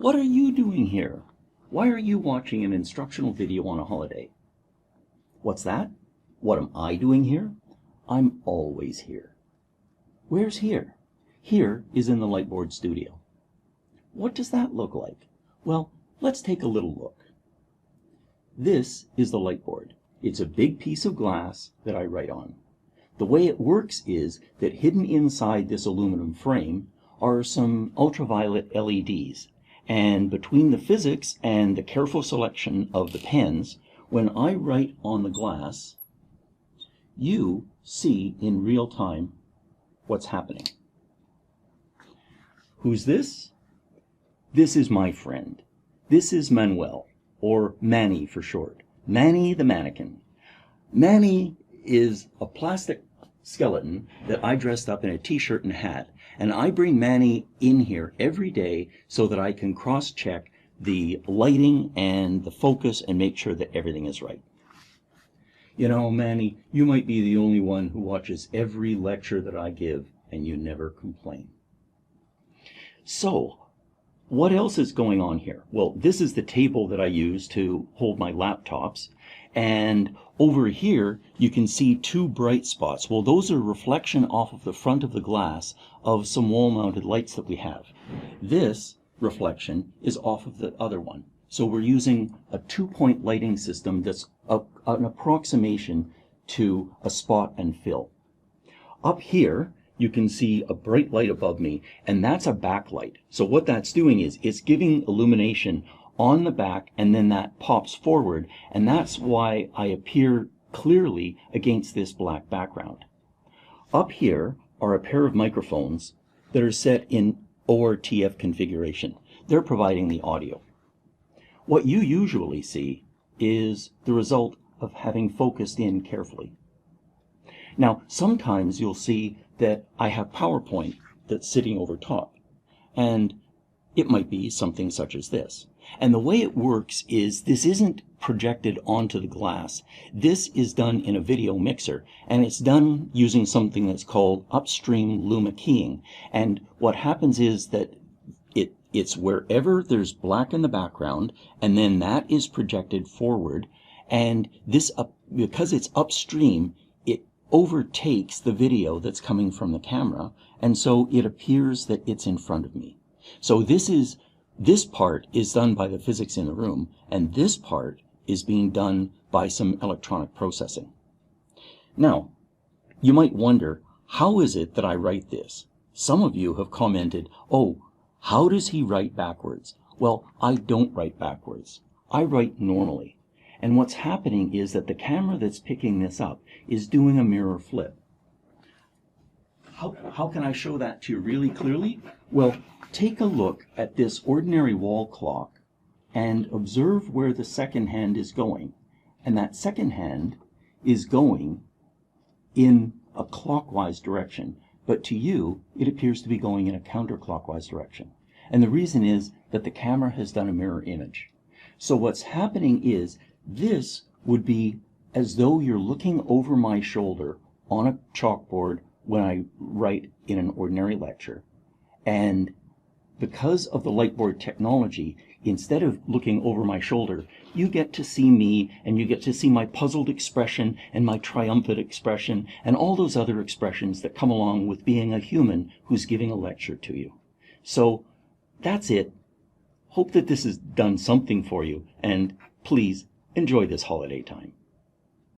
What are you doing here? Why are you watching an instructional video on a holiday? What's that? What am I doing here? I'm always here. Where's here? Here is in the Lightboard studio. What does that look like? Well, let's take a little look. This is the Lightboard. It's a big piece of glass that I write on. The way it works is that hidden inside this aluminum frame are some ultraviolet LEDs. And between the physics and the careful selection of the pens, when I write on the glass, you see in real time what's happening. Who's this? This is my friend. This is Manuel, or Manny for short. Manny the mannequin. Manny is a plastic skeleton that I dressed up in a t-shirt and hat, and I bring Manny in here every day so that I can cross-check the lighting and the focus and make sure that everything is right. You know, Manny, you might be the only one who watches every lecture that I give, and you never complain. So, what else is going on here? Well, this is the table that I use to hold my laptops, and over here you can see two bright spots. Well, those are reflection off of the front of the glass of some wall-mounted lights that we have. This reflection is off of the other one. So we're using a two-point lighting system that's an approximation to a spot and fill. Up here you can see a bright light above me, and that's a backlight. So what that's doing is it's giving illumination on the back, and then that pops forward, and that's why I appear clearly against this black background. Up here are a pair of microphones that are set in ORTF configuration. They're providing the audio. What you usually see is the result of having focused in carefully. Now, sometimes you'll see that I have PowerPoint that's sitting over top, and it might be something such as this. And the way it works is this isn't projected onto the glass. This is done in a video mixer, and it's done using something that's called upstream luma keying. And what happens is that it's wherever there's black in the background, and then that is projected forward, and this because it's upstream, it overtakes the video that's coming from the camera, and so it appears that it's in front of me. So this part is done by the physics in the room, and this part is being done by some electronic processing. Now, you might wonder, how is it that I write this? Some of you have commented, oh, how does he write backwards? Well, I don't write backwards. I write normally. And what's happening is that the camera that's picking this up is doing a mirror flip. How can I show that to you really clearly? Well, take a look at this ordinary wall clock and observe where the second hand is going. And that second hand is going in a clockwise direction. But to you, it appears to be going in a counterclockwise direction. And the reason is that the camera has done a mirror image. So what's happening is this would be as though you're looking over my shoulder on a chalkboard when I write in an ordinary lecture. And because of the Lightboard technology, instead of looking over my shoulder, you get to see me, and you get to see my puzzled expression and my triumphant expression and all those other expressions that come along with being a human who's giving a lecture to you. So that's it. Hope that this has done something for you, and please enjoy this holiday time.